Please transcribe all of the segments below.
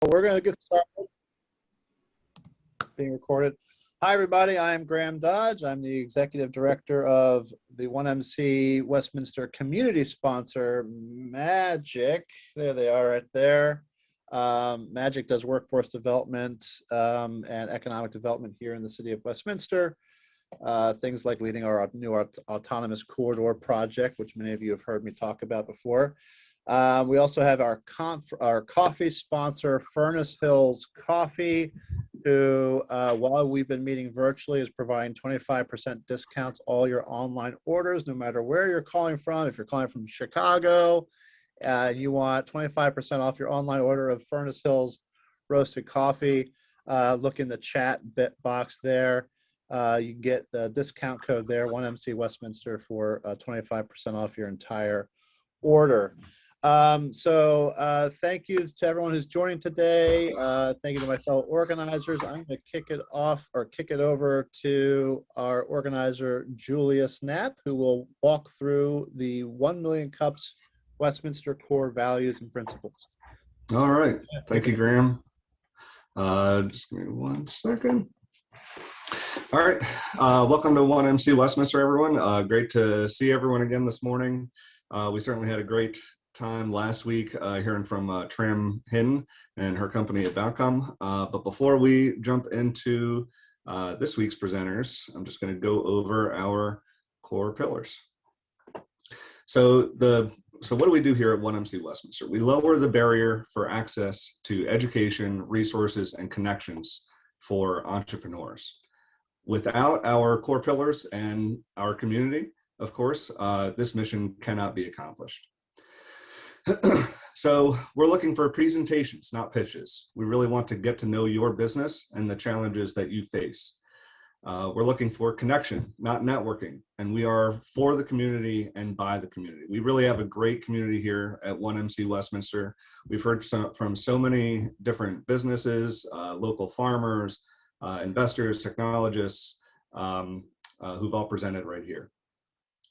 We're going to get started. Being recorded. Hi, everybody. I'm Graham Dodge. I'm the Executive Director of the 1MC Westminster community sponsor, Magic. There they are right there. Magic does workforce development and economic development here in the city of Westminster. Things like leading our new autonomous corridor project, which many of you have heard me talk about before. We also have our coffee sponsor, Furnace Hills Coffee, who, while we've been meeting virtually, is providing 25% discounts all your online orders, no matter where you're calling from. If you're calling from Chicago, you want 25% off your online order of Furnace Hills roasted coffee, look in the chat box there. You can get the discount code there, 1MC Westminster, for 25% off your entire order. Thank you to everyone who's joining today. Thank you to my fellow organizers. I'm going to kick it over to our organizer, Julia Snap, who will walk through the 1 Million Cups Westminster core values and principles. All right. Thank you, Graham. Just give me 1 second. All right. Welcome to 1MC Westminster, everyone. Great to see everyone again this morning. We certainly had a great time last week hearing from Tram Hin and her company at Balcom. But before we jump into this week's presenters, I'm just going to go over our core pillars. So what do we do here at 1MC Westminster? We lower the barrier for access to education, resources, and connections for entrepreneurs. Without our core pillars and our community, of course, this mission cannot be accomplished. So we're looking for presentations, not pitches. We really want to get to know your business and the challenges that you face. We're looking for connection, not networking, and we are for the community and by the community. We really have a great community here at 1MC Westminster. We've heard from so many different businesses, local farmers, investors, technologists, who've all presented right here.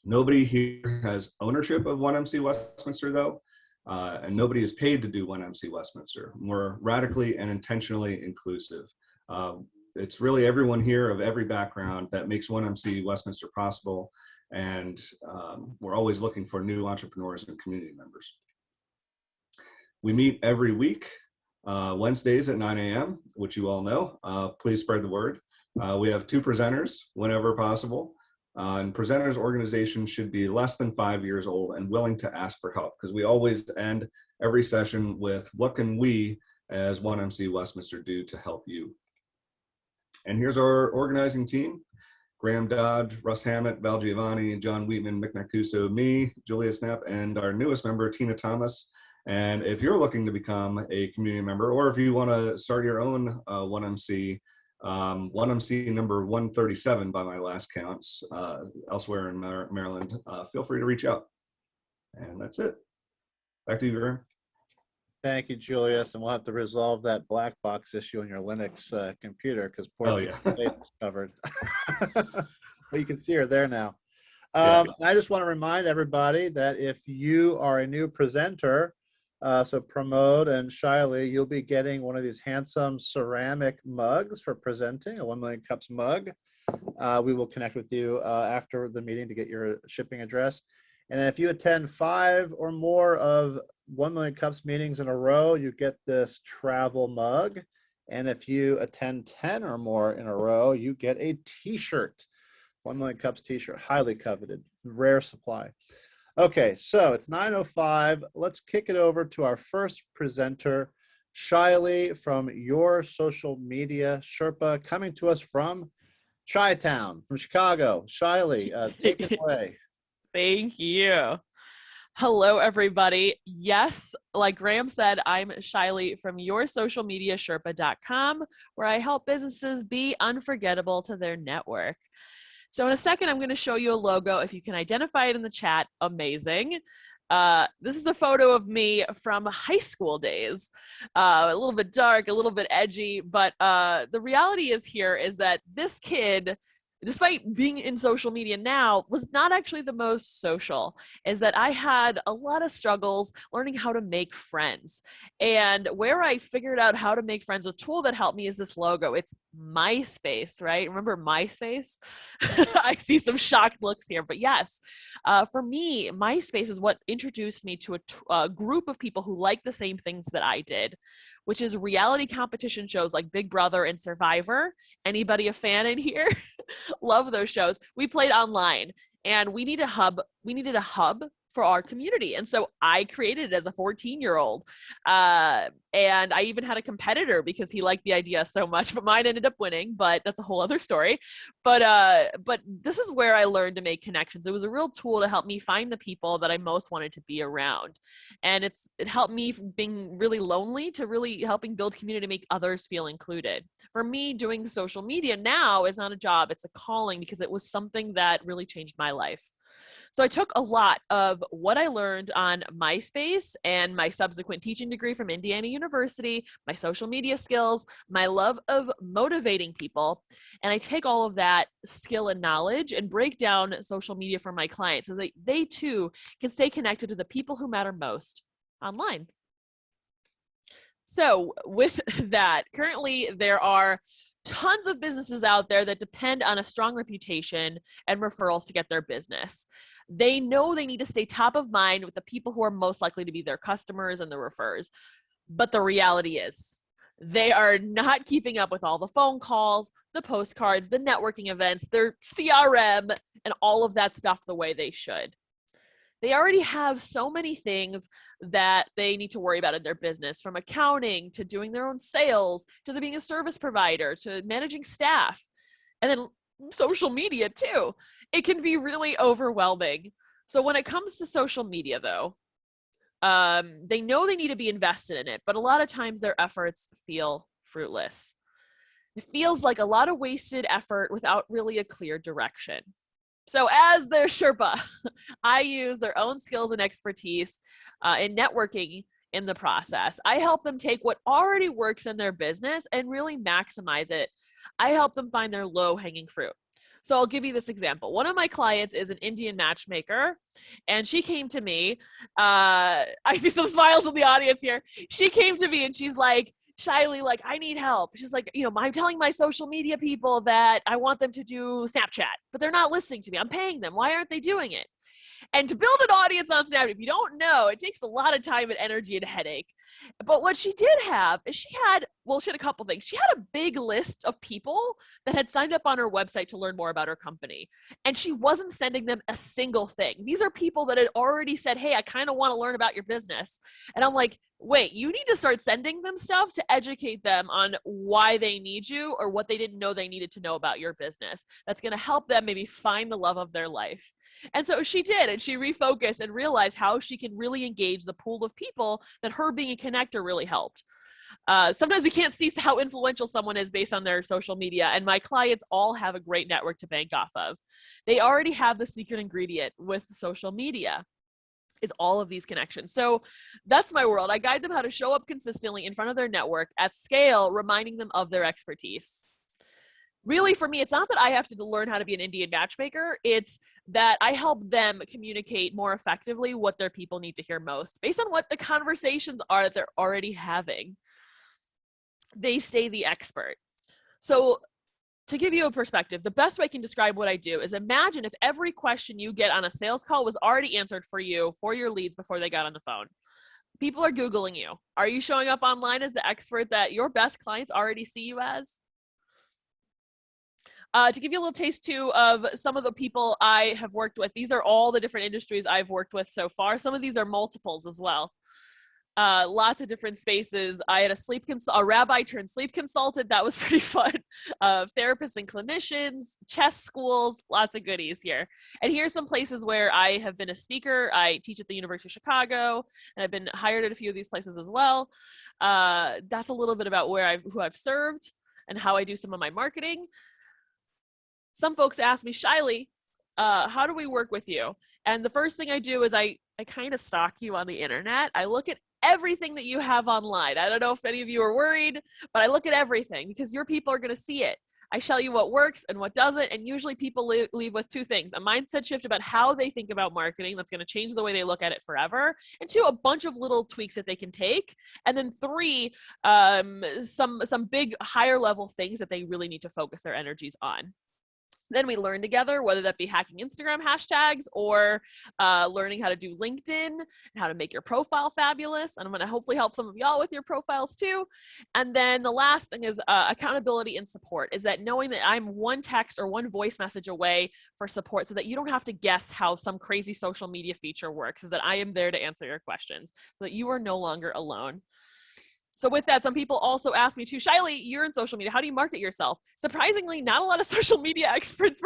Nobody here has ownership of 1MC Westminster, though. And nobody is paid to do 1MC Westminster. We're radically and intentionally inclusive. It's really everyone here of every background that makes 1MC Westminster possible. And we're always looking for new entrepreneurs and community members. We meet every week, Wednesdays at 9 a.m., which you all know. Please spread the word. We have 2 presenters whenever possible. And presenters' organizations should be less than 5 years old and willing to ask for help, because we always end every session with, what can we as 1MC Westminster do to help you? And here's our organizing team: Graham Dodge, Russ Hammett, Val Giovanni, John Wheatman, Mick Nacuso, me, Julia Snap, and our newest member, Tina Thomas. And if you're looking to become a community member, or if you want to start your own 1MC, 1MC number 137 by my last counts, elsewhere in Maryland, feel free to reach out. And that's it. Back to you, Graham. Thank you, Julius. And we'll have to resolve that black box issue on your Linux computer, because poor is covered. But you can see her there now. I just want to remind everybody that if you are a new presenter, so Pramod and Shiley, you'll be getting one of these handsome ceramic mugs for presenting, a 1 Million Cups mug. We will connect with you after the meeting to get your shipping address. And if you attend 5 or more of 1 Million Cups meetings in a row, you get this travel mug. And if you attend 10 or more in a row, you get a t-shirt, 1 Million Cups t-shirt, highly coveted, rare supply. Okay, so it's 9:05. Let's kick it over to our first presenter, Shiley from Your Social Media Sherpa, coming to us from Chi-Town, from Chicago. Shiley, take it away. Thank you. Hello, everybody. Yes, like Graham said, I'm Shiley from yoursocialmediasherpa.com, where I help businesses be unforgettable to their network. So in a second, I'm going to show you a logo. If you can identify it in the chat, amazing. This is a photo of me from high school days. A little bit dark, a little bit edgy, but the reality is that this kid despite being in social media now, was not actually the most social, is that I had a lot of struggles learning how to make friends. And where I figured out how to make friends, a tool that helped me is this logo. It's MySpace, right? Remember MySpace? I see some shocked looks here, but yes, for me, MySpace is what introduced me to a group of people who like the same things that I did, which is reality competition shows like Big Brother and Survivor. Anybody a fan in here? Love those shows. We played online, and we needed a hub for our community. And so I created it as a 14-year-old. And I even had a competitor because he liked the idea so much, but mine ended up winning, but that's a whole other story. But this is where I learned to make connections. It was a real tool to help me find the people that I most wanted to be around. And it helped me from being really lonely to really helping build community, make others feel included. For me, doing social media now is not a job, it's a calling, because it was something that really changed my life. So I took a lot of what I learned on MySpace and my subsequent teaching degree from Indiana University, my social media skills, my love of motivating people, and I take all of that skill and knowledge and break down social media for my clients so that they too can stay connected to the people who matter most online. So with that, currently there are tons of businesses out there that depend on a strong reputation and referrals to get their business. They know they need to stay top of mind with the people who are most likely to be their customers and the referrers. But the reality is, they are not keeping up with all the phone calls, the postcards, the networking events, their CRM, and all of that stuff the way they should. They already have so many things that they need to worry about in their business, from accounting to doing their own sales, to being a service provider, to managing staff, and then social media too. It can be really overwhelming. So when it comes to social media though, they know they need to be invested in it, but a lot of times their efforts feel fruitless. It feels like a lot of wasted effort without really a clear direction. So as their Sherpa, I use their own skills and expertise in networking in the process. I help them take what already works in their business and really maximize it. I help them find their low-hanging fruit. So I'll give you this example. One of my clients is an Indian matchmaker, and she came to me. I see some smiles in the audience here. She came to me and she's like, shyly, like, I need help. She's like, I'm telling my social media people that I want them to do Snapchat, but they're not listening to me. I'm paying them. Why aren't they doing it? And to build an audience on Snapchat, if you don't know, it takes a lot of time and energy and headache. But what she did have is she had a couple things. She had a big list of people that had signed up on her website to learn more about her company. And she wasn't sending them a single thing. These are people that had already said, hey, I kind of want to learn about your business. And I'm like, wait, you need to start sending them stuff to educate them on why they need you or what they didn't know they needed to know about your business. That's going to help them maybe find the love of their life. And so she did, and she refocused and realized how she can really engage the pool of people that her being a connector really helped. Sometimes we can't see how influential someone is based on their social media, and my clients all have a great network to bank off of. They already have the secret ingredient with social media. Is all of these connections. So that's my world. I guide them how to show up consistently in front of their network at scale, reminding them of their expertise. Really, for me, it's not that I have to learn how to be an Indian matchmaker. It's that I help them communicate more effectively what their people need to hear most based on what the conversations are that they're already having. They stay the expert. So to give you a perspective, the best way I can describe what I do is imagine if every question you get on a sales call was already answered for you, for your leads before they got on the phone. People are Googling you. Are you showing up online as the expert that your best clients already see you as? To give you a little taste too of some of the people I have worked with, these are all the different industries I've worked with so far. Some of these are multiples as well. Lots of different spaces. I had a rabbi turned sleep consultant. That was pretty fun. Therapists and clinicians, chess schools, lots of goodies here. And here's some places where I have been a speaker. I teach at the University of Chicago, and I've been hired at a few of these places as well. That's a little bit about who I've served and how I do some of my marketing. Some folks ask me shyly, how do we work with you? And the first thing I do is I kind of stalk you on the internet. I look at everything that you have online. I don't know if any of you are worried, but I look at everything because your people are going to see it. I tell you what works and what doesn't. And usually people leave with two things: a mindset shift about how they think about marketing that's going to change the way they look at it forever, and two, a bunch of little tweaks that they can take, and then three, some big higher level things that they really need to focus their energies on. Then we learn together, whether that be hacking Instagram hashtags or learning how to do LinkedIn and how to make your profile fabulous. And I'm going to hopefully help some of y'all with your profiles too. And then the last thing is accountability and support, is that knowing that I'm one text or one voice message away for support, so that you don't have to guess how some crazy social media feature works, is that I am there to answer your questions so that you are no longer alone. So with that, some people also ask me too, Shiley, you're in social media. How do you market yourself? Surprisingly, not a lot of social media experts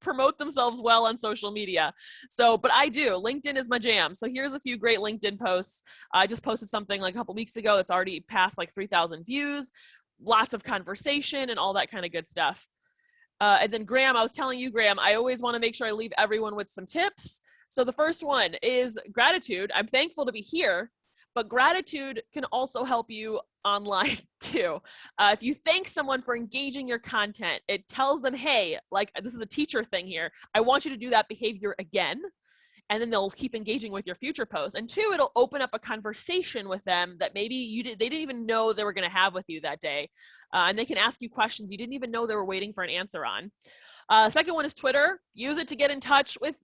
promote themselves well on social media. So, but I do. LinkedIn is my jam. So here's a few great LinkedIn posts. I just posted something like a couple weeks ago that's already passed like 3,000 views, lots of conversation and all that kind of good stuff. And then Graham, I was telling you, Graham, I always want to make sure I leave everyone with some tips. So the first one is gratitude. I'm thankful to be here, but gratitude can also help you online too. If you thank someone for engaging your content, it tells them, hey, like, this is a teacher thing here, I want you to do that behavior again. And then they'll keep engaging with your future posts. And two, it'll open up a conversation with them that maybe they didn't even know they were going to have with you that day. And they can ask you questions you didn't even know they were waiting for an answer on. Second one is Twitter. Use it to get in touch with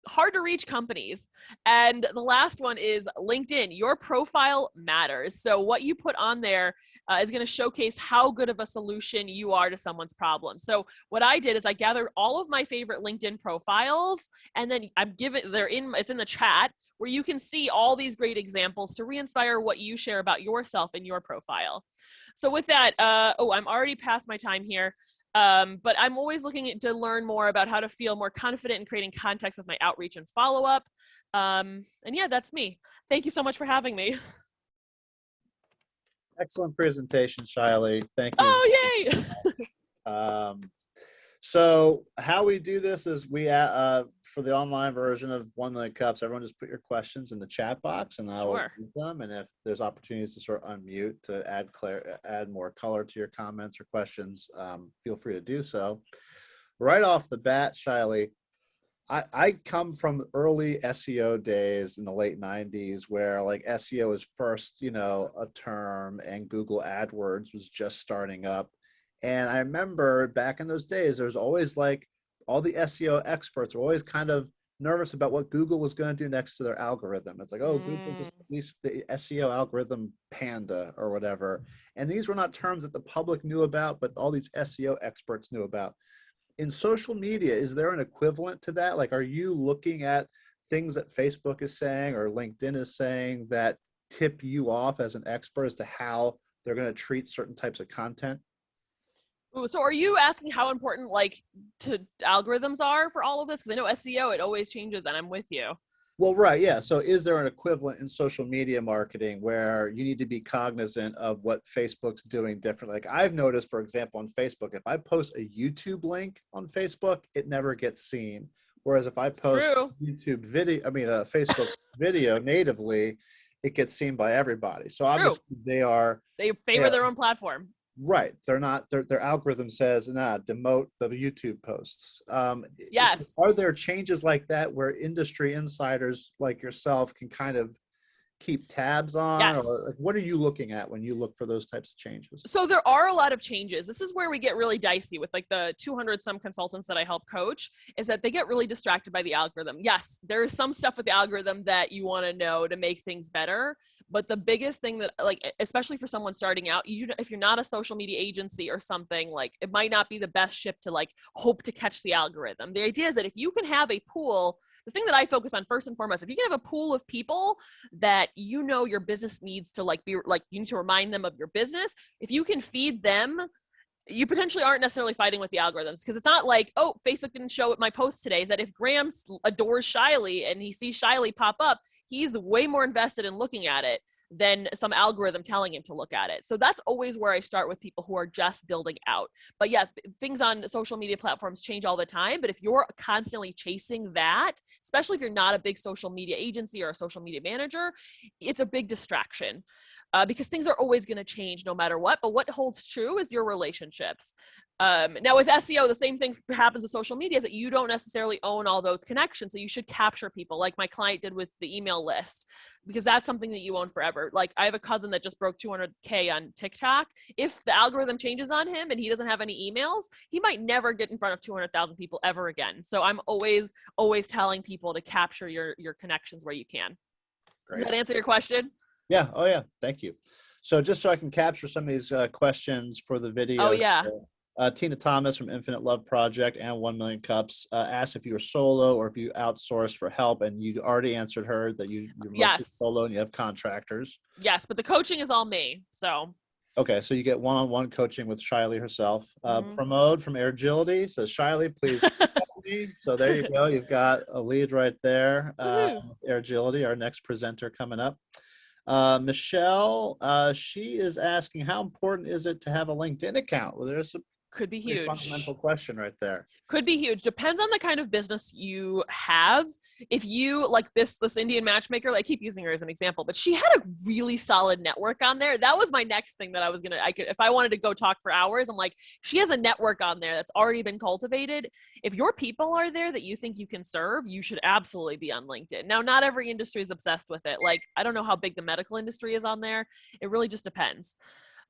hard to reach companies. And the last one is LinkedIn. Your profile matters. So what you put on there is going to showcase how good of a solution you are to someone's problem. So what I did is I gathered all of my favorite LinkedIn profiles, and then it's in the chat where you can see all these great examples to re-inspire what you share about yourself in your profile. So with that, I'm already past my time here. But I'm always looking to learn more about how to feel more confident in creating context with my outreach and follow-up. And yeah, that's me. Thank you so much for having me. Excellent presentation, Shiley. Thank you. Oh, yay. So how we do this is we, for the online version of 1 Million Cups, everyone just put your questions in the chat box and I'll read them. And if there's opportunities to sort of unmute to add more color to your comments or questions, feel free to do so. Right off the bat, Shiley, I come from early SEO days in the late 90s where like SEO was first, a term, and Google AdWords was just starting up. And I remember back in those days, there was always like all the SEO experts were always kind of nervous about what Google was going to do next to their algorithm. It's like, oh, Google just released the SEO algorithm Panda or whatever. And these were not terms that the public knew about, but all these SEO experts knew about. In social media, is there an equivalent to that? Like, are you looking at things that Facebook is saying or LinkedIn is saying that tip you off as an expert as to how they're going to treat certain types of content? Ooh, so are you asking how important algorithms are for all of this? Because I know SEO, it always changes, and I'm with you. Well, right, yeah. So is there an equivalent in social media marketing where you need to be cognizant of what Facebook's doing differently? Like I've noticed, for example, on Facebook, if I post a YouTube link on Facebook, it never gets seen. Whereas if I post a Facebook video natively, it gets seen by everybody. So obviously they favor their own platform. Right. Their algorithm says, demote the YouTube posts. Yes. Are there changes like that where industry insiders like yourself can kind of keep tabs on? Yes. Or like, what are you looking at when you look for those types of changes? So there are a lot of changes. This is where we get really dicey with like the 200 some consultants that I help coach, is that they get really distracted by the algorithm. Yes, there is some stuff with the algorithm that you want to know to make things better. But the biggest thing that, like, especially for someone starting out, if you're not a social media agency or something, like, it might not be the best ship to like hope to catch the algorithm. The idea is that if you can have a pool, the thing that I focus on first and foremost, if you can have a pool of people that your business needs to you need to remind them of your business, if you can feed them, you potentially aren't necessarily fighting with the algorithms, because it's not like, oh, Facebook didn't show my post today. Is that if Graham adores Shiley and he sees Shiley pop up, he's way more invested in looking at it than some algorithm telling him to look at it. So that's always where I start with people who are just building out. But yeah, things on social media platforms change all the time. But if you're constantly chasing that, especially if you're not a big social media agency or a social media manager, it's a big distraction. Because things are always going to change no matter what. But what holds true is your relationships. Now with SEO, the same thing happens with social media, is that you don't necessarily own all those connections. So you should capture people like my client did with the email list, because that's something that you own forever. Like I have a cousin that just broke 200K on TikTok. If the algorithm changes on him and he doesn't have any emails, he might never get in front of 200,000 people ever again. So I'm always telling people to capture your connections where you can. Great. Does that answer your question? Yeah. Oh yeah. Thank you. So just so I can capture some of these questions for the video. Oh yeah. Tina Thomas from Infinite Love Project and 1 Million Cups asked if you were solo or if you outsource for help, and you already answered her that you're mostly solo and you have contractors. Yes, but the coaching is all me. So. Okay, so you get one-on-one coaching with Shiley herself. Pramod from Airgility says, Shiley, please help me. So there you go. You've got a lead right there. Airgility, our next presenter coming up. Michelle, she is asking, how important is it to have a LinkedIn account? Well, there's a could be huge. Fundamental question right there. Could be huge. Depends on the kind of business you have. If you like this Indian matchmaker, I keep using her as an example, but she had a really solid network on there. That was my next thing that if I wanted to go talk for hours, I'm like, she has a network on there that's already been cultivated. If your people are there that you think you can serve, you should absolutely be on LinkedIn. Now, not every industry is obsessed with it. Like, I don't know how big the medical industry is on there. It really just depends.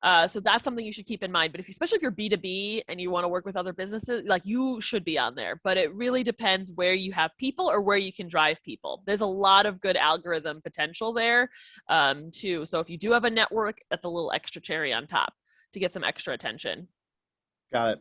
So that's something you should keep in mind. But especially if you're B2B and you want to work with other businesses, like you should be on there. But it really depends where you have people or where you can drive people. There's a lot of good algorithm potential there too. So if you do have a network, that's a little extra cherry on top to get some extra attention. Got it.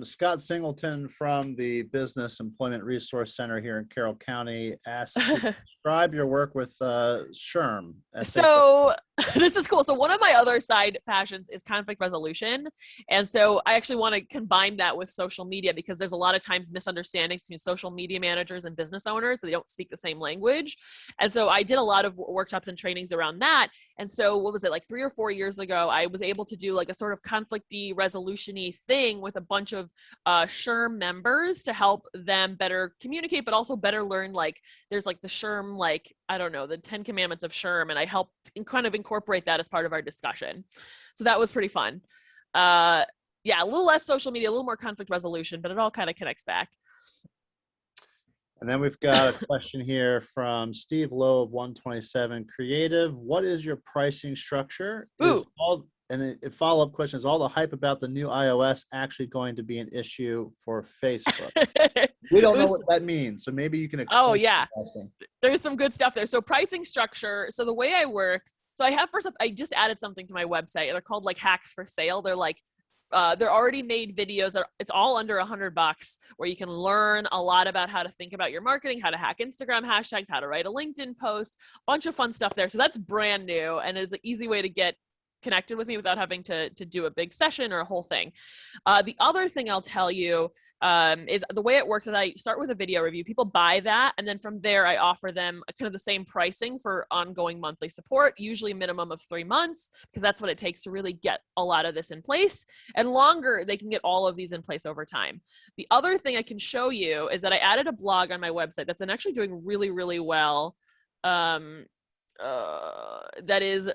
Scott Singleton from the Business Employment Resource Center here in Carroll County asked to describe your work with SHRM. So this is cool. So one of my other side passions is conflict resolution. And so I actually want to combine that with social media, because there's a lot of times misunderstandings between social media managers and business owners. They don't speak the same language. And so I did a lot of workshops and trainings around that. And so what was it, like 3 or 4 years ago, I was able to do like a sort of conflict-y, resolution-y thing with a bunch of SHRM members to help them better communicate, but also better learn, like there's like the SHRM, like, I don't know, the 10 commandments of SHRM. And I helped kind of incorporate that as part of our discussion. So that was pretty fun. Yeah, a little less social media, a little more conflict resolution, but it all kind of connects back. And then we've got a question here from Steve Lowe of 127 Creative. What is your pricing structure? And a follow-up question, is all the hype about the new iOS actually going to be an issue for Facebook? We don't know what that means, so maybe you can explain. Oh, yeah. There's some good stuff there. So pricing structure. So the way I work, so I just added something to my website. They're called like hacks for sale. They're like, they're already made videos. It's all under $100, where you can learn a lot about how to think about your marketing, how to hack Instagram hashtags, how to write a LinkedIn post, a bunch of fun stuff there. So that's brand new and is an easy way to get connected with me without having to do a big session or a whole thing. The other thing I'll tell you is the way it works is I start with a video review. People buy that, and then from there I offer them kind of the same pricing for ongoing monthly support, usually a minimum of 3 months, because that's what it takes to really get a lot of this in place. And longer, they can get all of these in place over time. The other thing I can show you is that I added a blog on my website that's actually doing really, really well. That is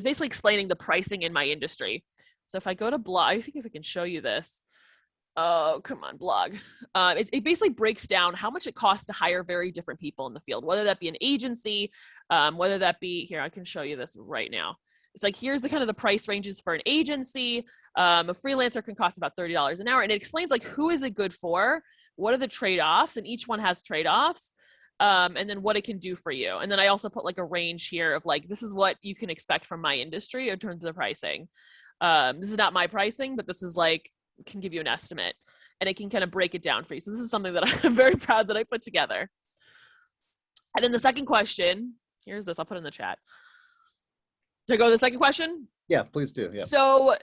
basically explaining the pricing in my industry. So if I go to blog, I think if I can show you this. Oh, come on, blog. It basically breaks down how much it costs to hire very different people in the field, whether that be an agency, whether that be, here, I can show you this right now. It's like, here's the kind of the price ranges for an agency. A freelancer can cost about $30 an hour. And it explains like, who is it good for? What are the trade-offs? And each one has trade-offs. And then what it can do for you. And then I also put like a range here of like, this is what you can expect from my industry in terms of pricing. This is not my pricing, but this is like, can give you an estimate, and it can kind of break it down for you. So this is something that I'm very proud that I put together. And then the second question, here's this, I'll put it in the chat. Should I go to the second question? Yeah, please do. Yeah. So,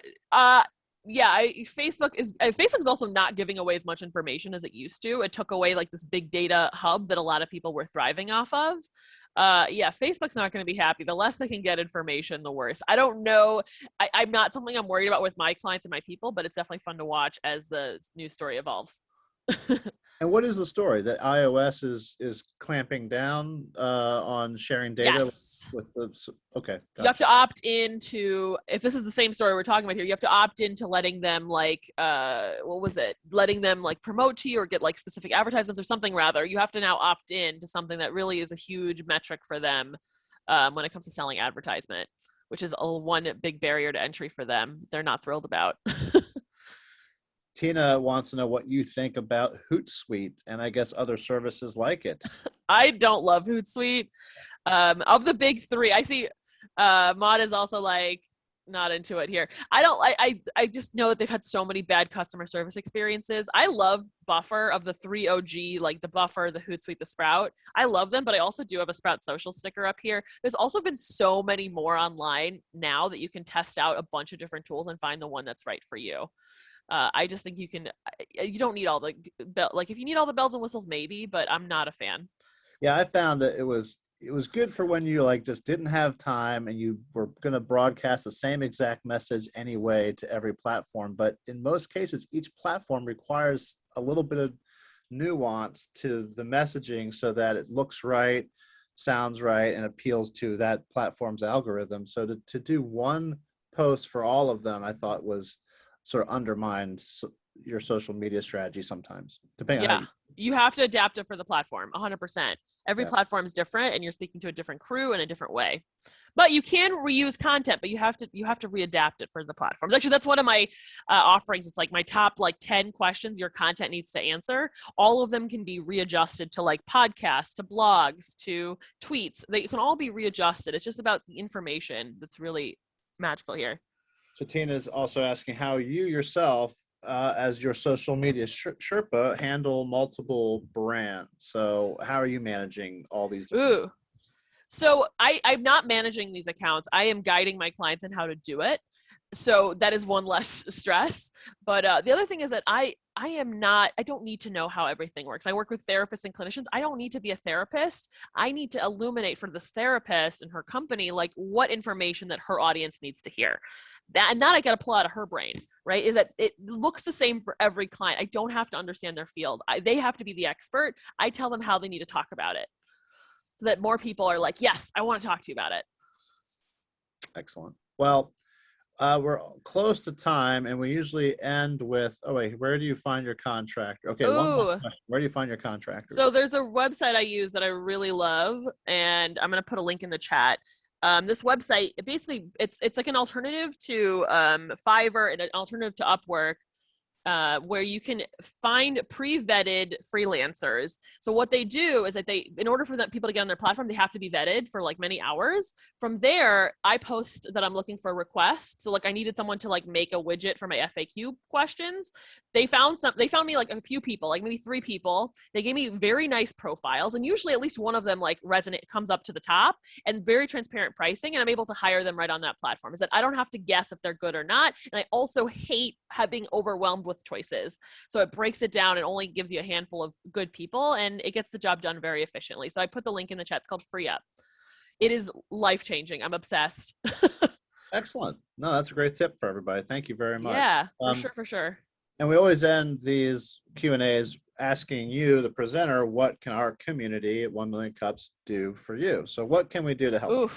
Facebook is also not giving away as much information as it used to. It took away like this big data hub that a lot of people were thriving off of. Facebook's not going to be happy. The less they can get information, the worse. I don't know. I'm not something I'm worried about with my clients and my people, but it's definitely fun to watch as the news story evolves. And what is the story that iOS is clamping down on sharing data Yes. with the? Okay, gotcha. You have to opt into, if this is the same story we're talking about here, you have to opt into letting them like, what was it? Letting them like promote to you or get like specific advertisements or something rather. You have to now opt in to something that really is a huge metric for them when it comes to selling advertisement, which is one big barrier to entry for them. They're not thrilled about. Tina wants to know what you think about Hootsuite and I guess other services like it. I don't love Hootsuite. Of the big three, I see Maud is also like not into it here. I just know that they've had so many bad customer service experiences. I love Buffer of the 3 OG, like the Buffer, the Hootsuite, the Sprout. I love them, but I also do have a Sprout social sticker up here. There's also been so many more online now that you can test out a bunch of different tools and find the one that's right for you. I just think you don't need all the, like if you need all the bells and whistles, maybe, but I'm not a fan. Yeah, I found that it was good for when you like just didn't have time and you were going to broadcast the same exact message anyway to every platform. But in most cases, each platform requires a little bit of nuance to the messaging so that it looks right, sounds right, and appeals to that platform's algorithm. So to do one post for all of them, I thought was sort of undermined your social media strategy sometimes, depending on how you have to adapt it for the platform 100%. Every platform is different and you're speaking to a different crew in a different way, but you can reuse content, but you have to readapt it for the platforms. Actually, that's one of my offerings. It's like my top 10 questions your content needs to answer. All of them can be readjusted to like podcasts, to blogs, to tweets. They can all be readjusted. It's just about the information that's really magical here. So Tina's also asking how you yourself, as your social media Sherpa, handle multiple brands. So how are you managing all these? So I'm not managing these accounts. I am guiding my clients on how to do it. So that is one less stress. But the other thing is that I don't need to know how everything works. I work with therapists and clinicians. I don't need to be a therapist. I need to illuminate for this therapist and her company, like what information that her audience needs to hear. That I got to pull out of her brain, right? Is that it looks the same for every client. I don't have to understand their field. They have to be the expert. I tell them how they need to talk about it so that more people are like, yes, I want to talk to you about it. Excellent. Well, we're close to time, and we usually end with, oh wait, where do you find your contractor? Okay, one more question. Where do you find your contractor? So there's a website I use that I really love, and I'm going to put a link in the chat. This website, it's like an alternative to Fiverr and an alternative to Upwork, where you can find pre-vetted freelancers. So what they do is that in order for people to get on their platform, they have to be vetted for like many hours. From there, I post that I'm looking for requests. So like I needed someone to like make a widget for my FAQ questions. They found me like a few people, like maybe 3 people. They gave me very nice profiles, and usually at least one of them like comes up to the top, and very transparent pricing. And I'm able to hire them right on that platform. Is that I don't have to guess if they're good or not. And I also hate being overwhelmed with choices. So it breaks it down and only gives you a handful of good people, and it gets the job done very efficiently. So I put the link in the chat. It's called Free Up. It is life-changing. I'm obsessed. Excellent. No, that's a great tip for everybody. Thank you very much. Yeah, for sure. And we always end these Q&As asking you, the presenter, what can our community at 1 Million Cups do for you? So what can we do to help?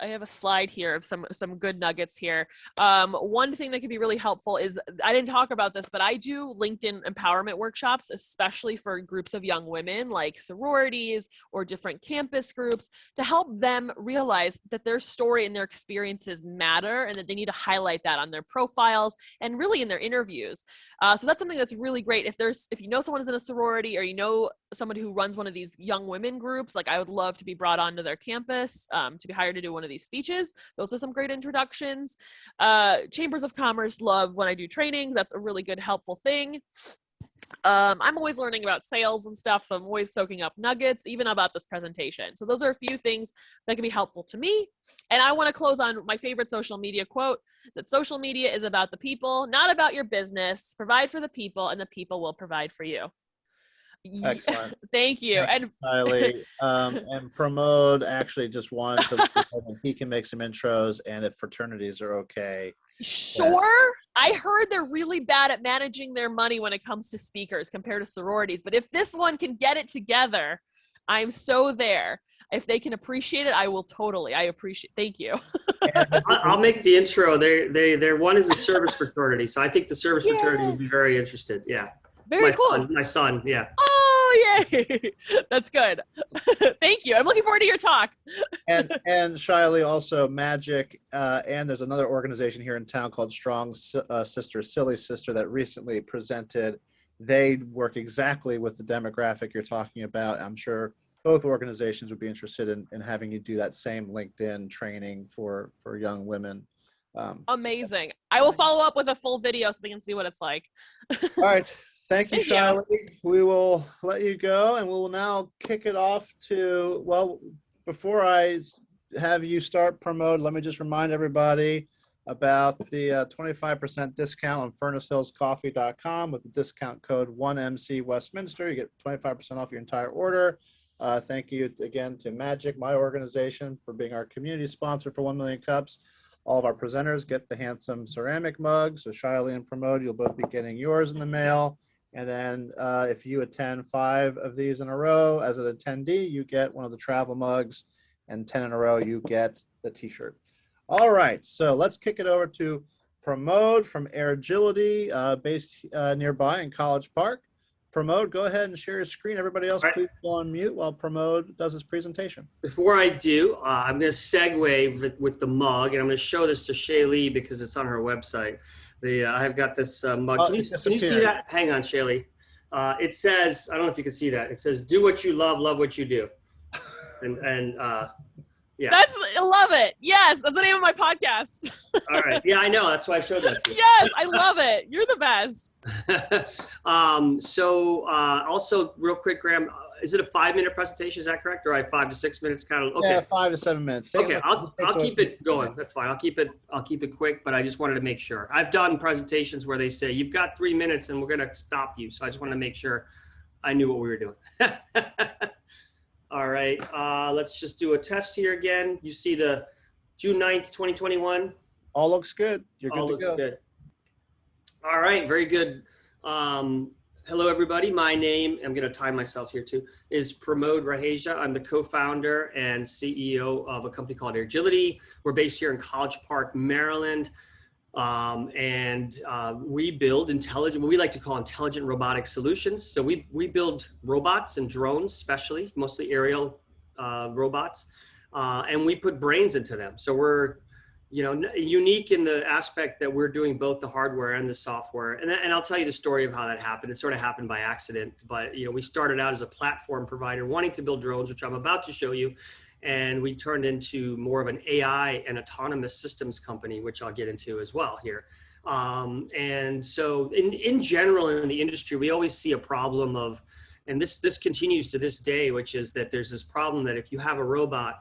I have a slide here of some good nuggets here. One thing that could be really helpful is, I didn't talk about this, but I do LinkedIn empowerment workshops, especially for groups of young women like sororities or different campus groups, to help them realize that their story and their experiences matter, and that they need to highlight that on their profiles and really in their interviews. So that's something that's really great. If you know someone is in a sorority, or you know somebody who runs one of these young women groups, like I would love to be brought onto their campus, to be hired to do one of these speeches. Those are some great introductions. Chambers of Commerce love when I do trainings. That's a really good, helpful thing. I'm always learning about sales and stuff, so I'm always soaking up nuggets, even about this presentation. So those are a few things that can be helpful to me. And I want to close on my favorite social media quote, that social media is about the people, not about your business. Provide for the people, and the people will provide for you. Excellent. Thank you. And Riley, and Pramod actually just wanted to he can make some intros, and if fraternities are okay. Sure. I heard they're really bad at managing their money when it comes to speakers compared to sororities. But if this one can get it together, I'm so there. If they can appreciate it, I will totally. I appreciate. Thank you. I'll make the intro. Their one is a service fraternity, so I think the service fraternity would be very interested. Yeah. Very cool. My son. Yeah. Oh, yay! That's good. Thank you. I'm looking forward to your talk. and Shiley, also Magic, and there's another organization here in town called Strong Sister, Silly Sister, that recently presented. They work exactly with the demographic you're talking about. I'm sure both organizations would be interested in having you do that same LinkedIn training for young women. Amazing. I will follow up with a full video so they can see what it's like. All right. Thank you, Shiley. We will let you go, and we will now kick it off to, well, before I have you start Pramod, let me just remind everybody about the 25% discount on furnacehillscoffee.com with the discount code 1MC Westminster. You get 25% off your entire order. Thank you again to Magic, my organization, for being our community sponsor for 1 Million Cups. All of our presenters get the handsome ceramic mugs. So Shiley and Pramod, you'll both be getting yours in the mail. And then if you attend 5 of these in a row as an attendee, you get one of the travel mugs, and 10 in a row, you get the t-shirt. All right, so let's kick it over to Pramod from Airgility, based nearby in College Park. Pramod, go ahead and share your screen. Everybody else, please go on mute while Pramod does his presentation. Before I do, I'm going to segue with the mug, and I'm going to show this to Shaylee because it's on her website. I've got this mug. Can you see that? Hang on, Shaylee. It says, I don't know if you can see that. It says, "Do what you love what you do." And yeah. I love it. Yes, that's the name of my podcast. All right. Yeah, I know. That's why I showed that to you. Yes, I love it. You're the best. Also, real quick, Graham, is it a 5-minute presentation? Is that correct? Or I have 5 to 6 minutes kind of? Okay. Yeah, 5 to 7 minutes. Okay, I'll keep it going. That's fine. I'll keep it quick, but I just wanted to make sure. I've done presentations where they say, you've got 3 minutes and we're going to stop you. So I just wanted to make sure I knew what we were doing. All right, let's just do a test here again. You see the June 9th, 2021? All looks good. You're good to go. All looks good. All right, very good. Hello, everybody. My name, I'm going to time myself here too, is Pramod Raheja. I'm the co-founder and CEO of a company called Airgility. We're based here in College Park, Maryland. We build intelligent, what we like to call intelligent robotic solutions. So we build robots and drones, especially, mostly aerial robots, and we put brains into them. So we're, unique in the aspect that we're doing both the hardware and the software. And I'll tell you the story of how that happened. It sort of happened by accident, but we started out as a platform provider wanting to build drones, which I'm about to show you. And we turned into more of an AI and autonomous systems company, which I'll get into as well here. And so in general, in the industry, we always see a problem of, and this continues to this day, which is that there's this problem that if you have a robot,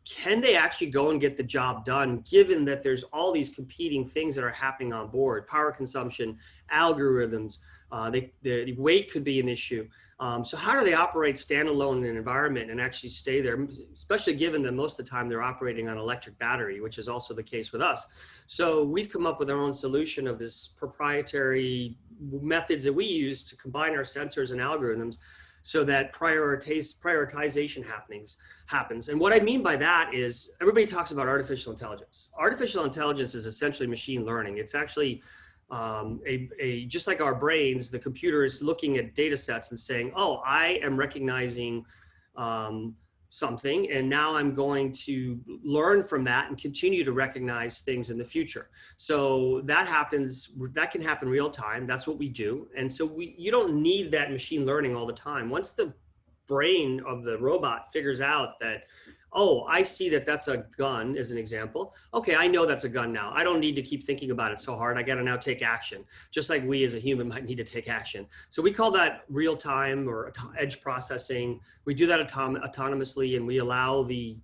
can they actually go and get the job done, given that there's all these competing things that are happening on board, power consumption, algorithms, the weight could be an issue. So how do they operate standalone in an environment and actually stay there, especially given that most of the time they're operating on electric battery, which is also the case with us. So we've come up with our own solution of this proprietary methods that we use to combine our sensors and algorithms so that prioritization happens. And what I mean by that is everybody talks about artificial intelligence. Artificial intelligence is essentially machine learning. It's actually just like our brains, the computer is looking at data sets and saying, oh, I am recognizing something, and now I'm going to learn from that and continue to recognize things in the future. So that can happen real time. That's what we do. And so you don't need that machine learning all the time. Once the brain of the robot figures out that, oh, I see that that's a gun as an example. Okay, I know that's a gun now. I don't need to keep thinking about it so hard. I got to now take action, just like we as a human might need to take action. So we call that real time or edge processing. We do that autonomously, and we allow the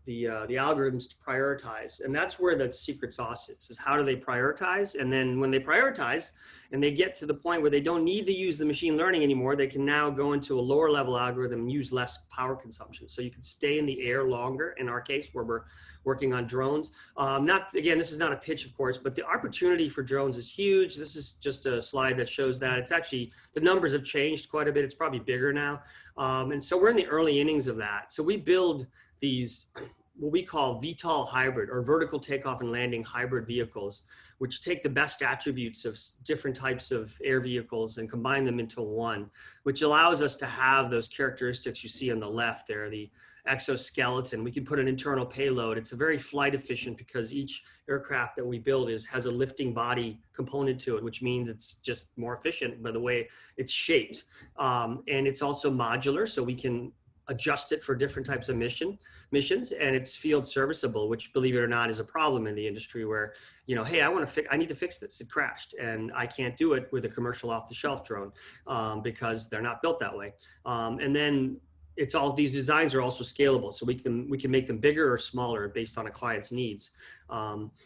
algorithms to prioritize. And that's where the secret sauce is how do they prioritize? And then when they prioritize and they get to the point where they don't need to use the machine learning anymore, they can now go into a lower level algorithm and use less power consumption. So you can stay in the air longer, in our case, where we're working on drones. This is not a pitch, of course, but the opportunity for drones is huge. This is just a slide that shows that. It's actually, the numbers have changed quite a bit. It's probably bigger now. And so we're in the early innings of that. So we build these, what we call VTOL hybrid, or vertical takeoff and landing hybrid vehicles, which take the best attributes of different types of air vehicles and combine them into one, which allows us to have those characteristics you see on the left there, the exoskeleton. We can put an internal payload. It's a very flight efficient because each aircraft that we build has a lifting body component to it, which means it's just more efficient by the way it's shaped. And it's also modular, so we can adjust it for different types of missions, and it's field serviceable, which, believe it or not, is a problem in the industry where, hey, I need to fix this. It crashed, and I can't do it with a commercial off-the-shelf drone because they're not built that way. And then these designs are also scalable, so we can make them bigger or smaller based on a client's needs.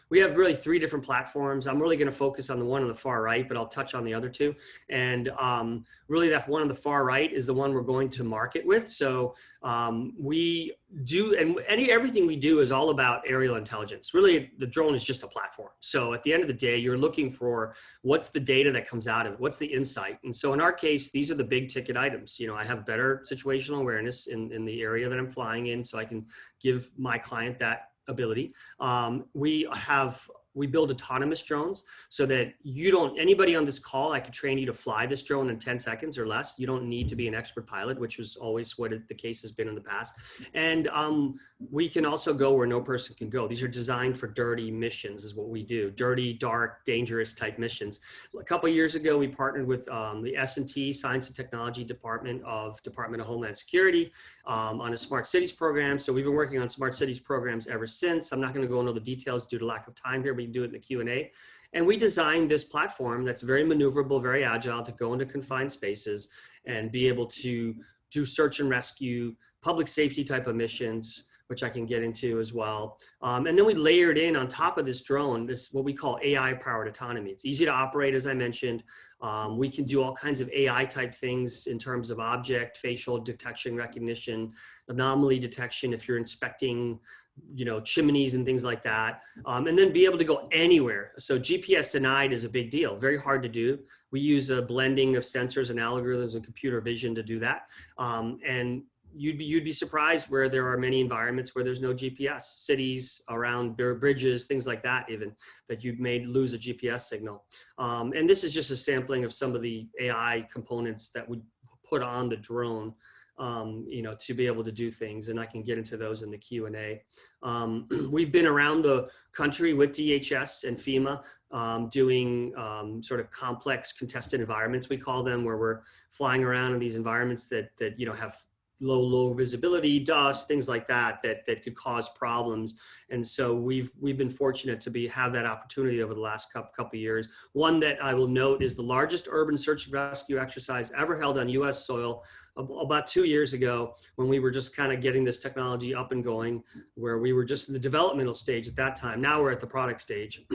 We have really 3 different platforms. I'm really going to focus on the one on the far right, but I'll touch on the other 2. And really, that one on the far right is the one we're going to market with. So we do, and everything we do is all about aerial intelligence. Really, the drone is just a platform. So at the end of the day, you're looking for what's the data that comes out of it, what's the insight. And so in our case, these are the big ticket items. I have better situational awareness in the area that I'm flying in, so I can give my client that ability. We build autonomous drones so that anybody on this call, I could train you to fly this drone in 10 seconds or less. You don't need to be an expert pilot, which was always what the case has been in the past. And we can also go where no person can go. These are designed for dirty missions is what we do. Dirty, dark, dangerous type missions. A couple of years ago, we partnered with the S&T, Science and Technology Department of Homeland Security on a smart cities program. So we've been working on smart cities programs ever since. I'm not going to go into all the details due to lack of time here, but you can do it in the Q&A. And we designed this platform that's very maneuverable, very agile to go into confined spaces and be able to do search and rescue, public safety type of missions, which I can get into as well. And then we layered in on top of this drone, what we call AI powered autonomy. It's easy to operate, as I mentioned. We can do all kinds of AI type things in terms of object, facial detection, recognition, anomaly detection if you're inspecting chimneys and things like that, and then be able to go anywhere. So GPS denied is a big deal, very hard to do. We use a blending of sensors and algorithms and computer vision to do that. And you'd be surprised where there are many environments where there's no GPS, cities around their bridges, things like that, even that you may lose a GPS signal. And this is just a sampling of some of the AI components that we put on the drone to be able to do things, and I can get into those in the Q&A. We've been around the country with DHS and FEMA doing sort of complex contested environments, we call them, where we're flying around in these environments that have low visibility, dust, things like that could cause problems. And so we've been fortunate to have that opportunity over the last couple of years. One that I will note is the largest urban search and rescue exercise ever held on US soil about 2 years ago, when we were just kind of getting this technology up and going, where we were just in the developmental stage at that time. Now we're at the product stage.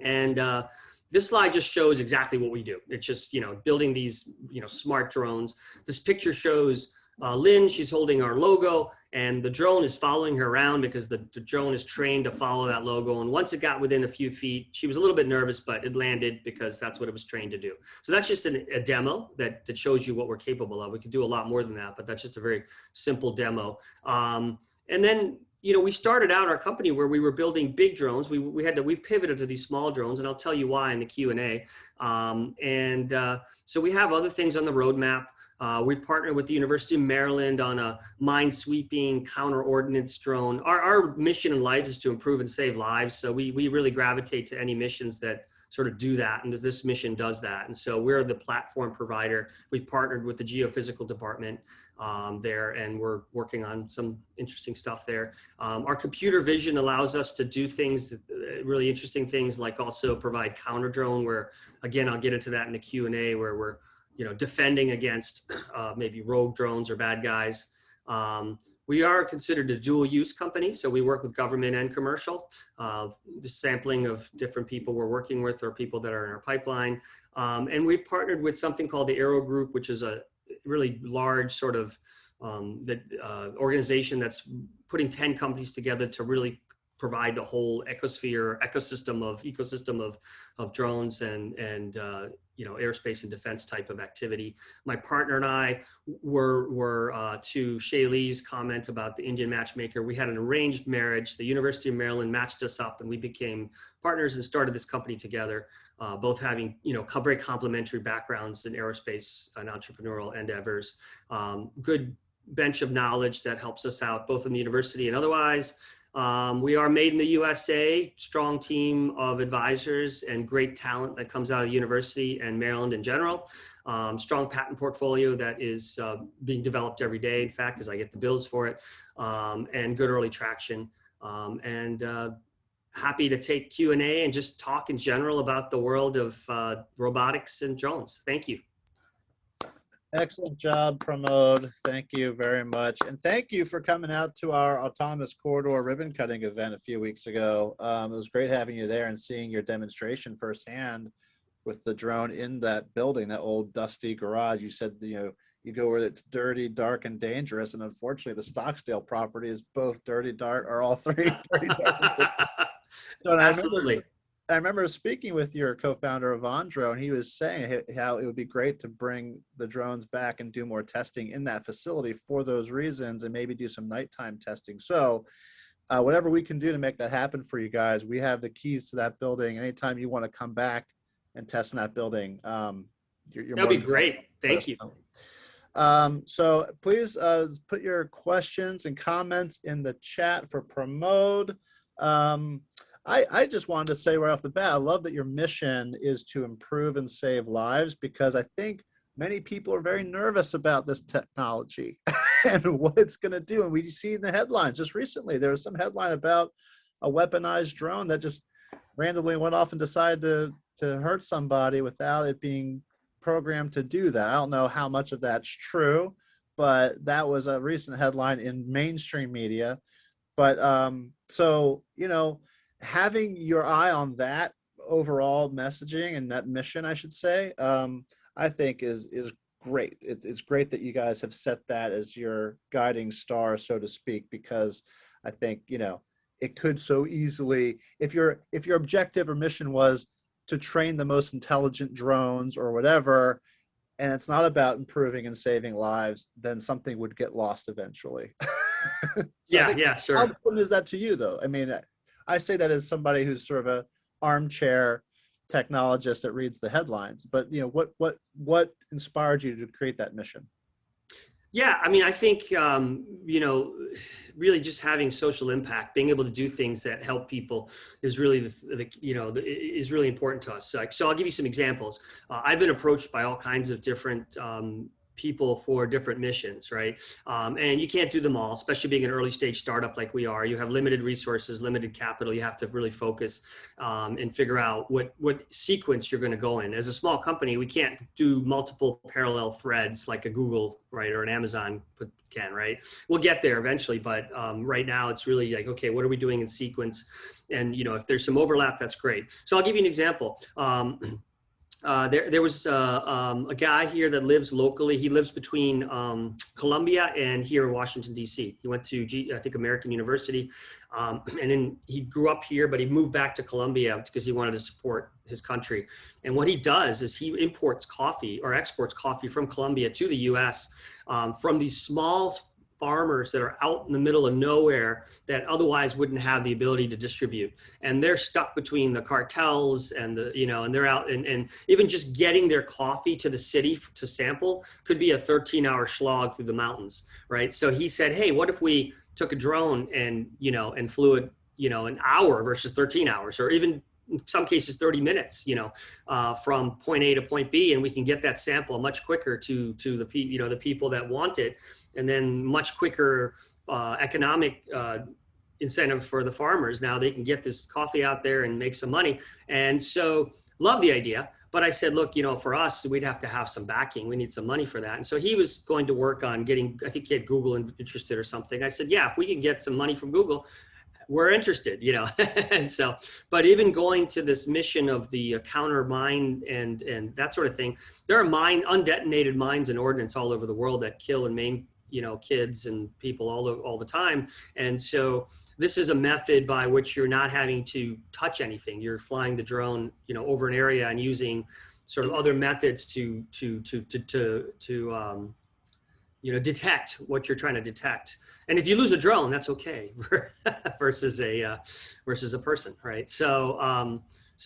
And this slide just shows exactly what we do. It's just, building these, smart drones. This picture shows Lynn, she's holding our logo, and the drone is following her around because the drone is trained to follow that logo. And once it got within a few feet, she was a little bit nervous, but it landed because that's what it was trained to do. So that's just a demo that shows you what we're capable of. We could do a lot more than that, but that's just a very simple demo. And then, we started out our company where we were building big drones. We pivoted to these small drones, and I'll tell you why in the Q&A. So we have other things on the roadmap. We've partnered with the University of Maryland on a mine-sweeping counter-ordnance drone. Our mission in life is to improve and save lives, so we really gravitate to any missions that sort of do that, and this mission does that. And so we're the platform provider. We've partnered with the geophysical department there, and we're working on some interesting stuff there. Our computer vision allows us to do things, really interesting things, like also provide counter drone, where, again, I'll get into that in the Q&A, where we're defending against maybe rogue drones or bad guys. We are considered a dual use company. So we work with government and commercial, the sampling of different people we're working with or people that are in our pipeline. And we've partnered with something called the Aero Group, which is a really large sort of organization that's putting 10 companies together to really provide the whole ecosystem of drones and aerospace and defense type of activity. My partner and I were to Shaylee's comment about the Indian matchmaker. We had an arranged marriage. The University of Maryland matched us up, and we became partners and started this company together. Both having very complementary backgrounds in aerospace and entrepreneurial endeavors. Good bench of knowledge that helps us out both in the university and otherwise. We are made in the USA, strong team of advisors and great talent that comes out of the university and Maryland in general. Strong patent portfolio that is being developed every day, in fact, as I get the bills for it, and good early traction. Happy to take Q&A and just talk in general about the world of robotics and drones. Thank you. Excellent job, Pramod. Thank you very much. And thank you for coming out to our Autonomous Corridor ribbon cutting event a few weeks ago. It was great having you there and seeing your demonstration firsthand with the drone in that building, that old dusty garage. You said, you go where it's dirty, dark, and dangerous. And unfortunately, the Stocksdale property is both dirty, dark, or all three dirty, dark. So Absolutely. I remember speaking with your co-founder of Andro, and he was saying how it would be great to bring the drones back and do more testing in that facility for those reasons, and maybe do some nighttime testing. So whatever we can do to make that happen for you guys, we have the keys to that building. Anytime you want to come back and test in that building, that'd be great. Thank you. So please put your questions and comments in the chat for Pramod. I just wanted to say right off the bat, I love that your mission is to improve and save lives, because I think many people are very nervous about this technology and what it's going to do. And we see in the headlines just recently, there was some headline about a weaponized drone that just randomly went off and decided to hurt somebody without it being programmed to do that. I don't know how much of that's true, but that was a recent headline in mainstream media. But so, having your eye on that overall messaging and that mission, I should say, I think is great. It's great that you guys have set that as your guiding star, so to speak, because I think, it could so easily, if your objective or mission was to train the most intelligent drones or whatever, and it's not about improving and saving lives, then something would get lost eventually. So yeah, sure. How important is that to you, though? I mean, I say that as somebody who's sort of a armchair technologist that reads the headlines, but what inspired you to create that mission? Yeah, I mean, I think really just having social impact, being able to do things that help people is really is really important to us. So I'll give you some examples. I've been approached by all kinds of different people for different missions, right? And you can't do them all, especially being an early stage startup like we are. You have limited resources, limited capital. You have to really focus and figure out what sequence you're going to go in. As a small company, we can't do multiple parallel threads like a Google, right, or an Amazon can, right? We'll get there eventually, but right now it's really like, okay, what are we doing in sequence? And if there's some overlap, that's great. So I'll give you an example. There was a guy here that lives locally. He lives between Columbia and here in Washington, D.C. He went to, I think, American University. And then he grew up here, but he moved back to Columbia because he wanted to support his country. And what he does is he imports coffee or exports coffee from Colombia to the U.S. From these small farmers that are out in the middle of nowhere that otherwise wouldn't have the ability to distribute. And they're stuck between the cartels and and they're out and even just getting their coffee to the city to sample could be a 13-hour slog through the mountains, right? So he said, hey, what if we took a drone and flew it, an hour versus 13 hours, or even in some cases 30 minutes, from point A to point B, and we can get that sample much quicker to the people that want it, and then much quicker economic incentive for the farmers. Now they can get this coffee out there and make some money. And so love the idea, But I said, look, for us, we'd have to have some backing. We need some money for that. And so he was going to work on getting, I think he had Google interested or something. I said, yeah, if we can get some money from Google, we're interested, and so, but even going to this mission of the counter mine and that sort of thing, there are undetonated mines and ordnance all over the world that kill and maim, kids and people all the time. And so this is a method by which you're not having to touch anything. You're flying the drone, over an area and using sort of other methods to detect what you're trying to detect. And if you lose a drone, that's okay versus a person, right? So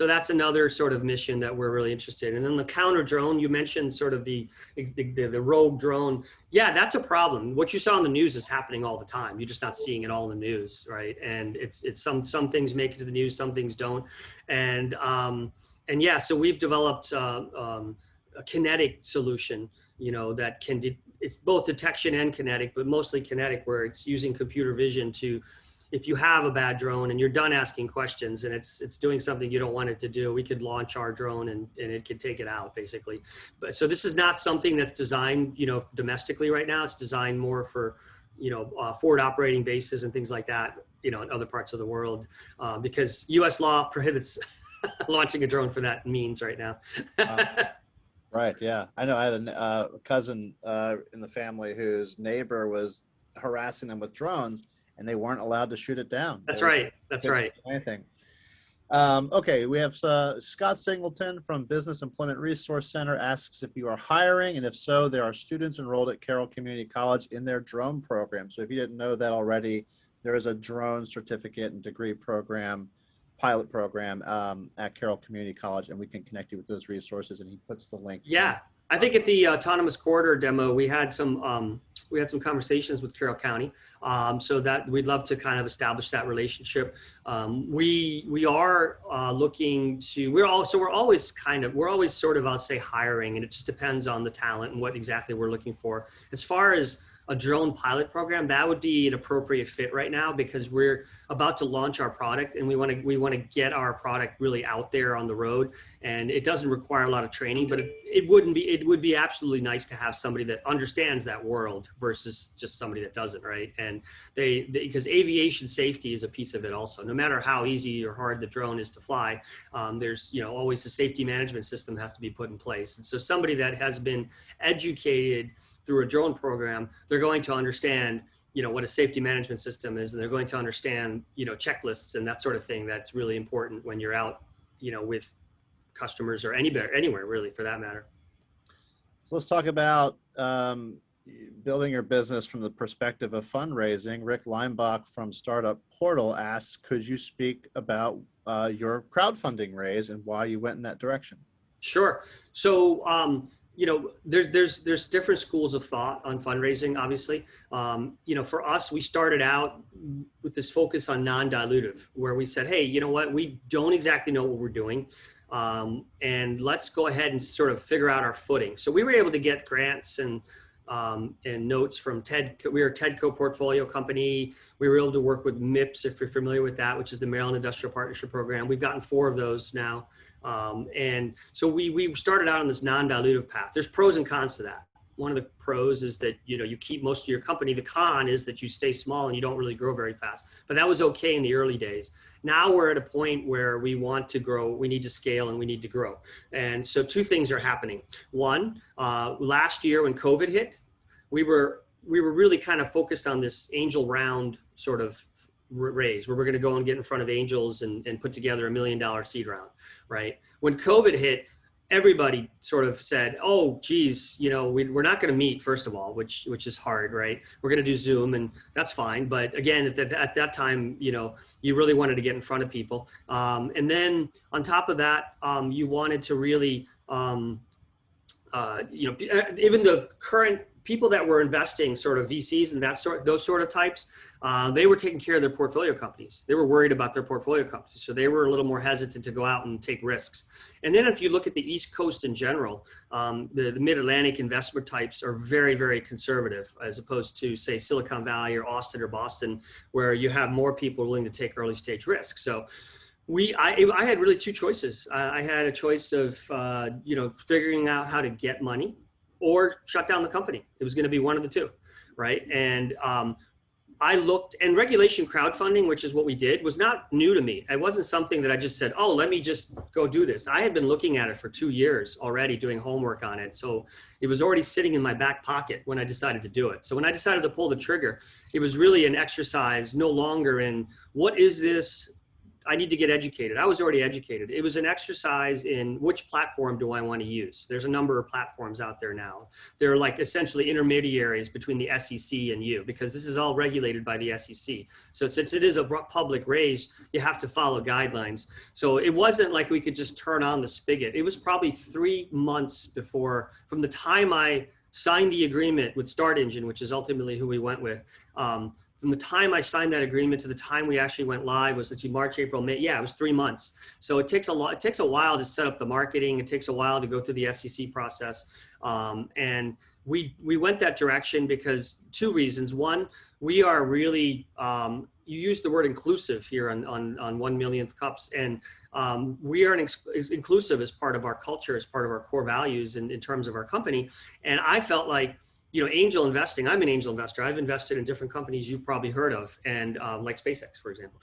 that's another sort of mission that we're really interested in. And then the counter drone, you mentioned sort of the rogue drone. Yeah, that's a problem. What you saw on the news is happening all the time. You're just not seeing it all in the news, right? And it's some things make it to the news, some things don't. And yeah, so we've developed a kinetic solution, that can it's both detection and kinetic, but mostly kinetic, where it's using computer vision to, if you have a bad drone and you're done asking questions and it's doing something you don't want it to do, we could launch our drone and it could take it out, basically. But so this is not something that's designed, domestically right now. It's designed more for, forward operating bases and things like that, in other parts of the world, because U.S. law prohibits launching a drone for that means right now. Right. Yeah. I know I had a cousin in the family whose neighbor was harassing them with drones and they weren't allowed to shoot it down. That's right. That's right. Anything. Okay. We have Scott Singleton from Business Employment Resource Center asks if you are hiring, and if so, there are students enrolled at Carroll Community College in their drone program. So if you didn't know that already, there is a drone certificate and degree program, pilot program at Carroll Community College, and we can connect you with those resources, and he puts the link. Yeah, I think at the autonomous corridor demo, we had some conversations with Carroll County, so that we'd love to kind of establish that relationship. We are looking to, we're always sort of, I'll say, hiring, and it just depends on the talent and what exactly we're looking for. As far as a drone pilot program, that would be an appropriate fit right now, because we're about to launch our product and we want to get our product really out there on the road. And it doesn't require a lot of training, but it would be absolutely nice to have somebody that understands that world versus just somebody that doesn't, right? And because aviation safety is a piece of it also. No matter how easy or hard the drone is to fly, there's always a safety management system that has to be put in place. And so somebody that has been educated through a drone program, they're going to understand, what a safety management system is, and they're going to understand, checklists and that sort of thing. That's really important when you're out, with customers or anywhere really, for that matter. So let's talk about building your business from the perspective of fundraising. Rick Leimbach from Startup Portal asks, could you speak about your crowdfunding raise and why you went in that direction? Sure. So, there's different schools of thought on fundraising, obviously. For us, we started out with this focus on non-dilutive, where we said, hey, you know what, we don't exactly know what we're doing. And let's go ahead and sort of figure out our footing. So we were able to get grants and notes from TEDCO. We are a TEDCO portfolio company. We were able to work with MIPS, if you're familiar with that, which is the Maryland Industrial Partnership Program. We've gotten 4 of those now. And so we started out on this non-dilutive path. There's pros and cons to that. One of the pros is that, you keep most of your company. The con is that you stay small and you don't really grow very fast. But that was okay in the early days. Now we're at a point where we want to grow, we need to scale, and we need to grow. And so 2 things are happening. One, last year when COVID hit, we were really kind of focused on this angel round sort of raise, where we're going to go and get in front of angels and put together $1 million seed round, right? When COVID hit, everybody sort of said, oh, geez, we're not going to meet, first of all, which is hard, right? We're going to do Zoom, and that's fine. But again, at that time, you really wanted to get in front of people. And then on top of that, you wanted to really, even the current people that were investing, sort of VCs and those sort of types, they were taking care of their portfolio companies. They were worried about their portfolio companies. So they were a little more hesitant to go out and take risks. And then if you look at the East Coast in general, the mid-Atlantic investment types are very, very conservative, as opposed to, say, Silicon Valley or Austin or Boston, where you have more people willing to take early stage risks. So I had really two choices. I had a choice of, figuring out how to get money or shut down the company. It was going to be one of the two. Right. And, I looked, and regulation crowdfunding, which is what we did, was not new to me. It wasn't something that I just said, oh, let me just go do this. I had been looking at it for 2 years already, doing homework on it. So it was already sitting in my back pocket when I decided to do it. So when I decided to pull the trigger, it was really an exercise no longer in what is this? I need to get educated. I was already educated. It was an exercise in which platform do I want to use? There's a number of platforms out there now. They're like essentially intermediaries between the SEC and you, because this is all regulated by the SEC. So since it is a public raise, you have to follow guidelines. So it wasn't like we could just turn on the spigot. It was probably 3 months before, from the time I signed the agreement with Start Engine, which is ultimately who we went with, from the time I signed that agreement to the time we actually went live was, let's see, March, April, May. Yeah, it was 3 months. So it takes a lot. It takes a while to set up the marketing. It takes a while to go through the SEC process. And we went that direction because 2 reasons. One, we are really, you use the word inclusive here on 1 millionth cups. And we are inclusive as part of our culture, as part of our core values in terms of our company. And I felt like, angel investing, I'm an angel investor. I've invested in different companies you've probably heard of, and like SpaceX, for example.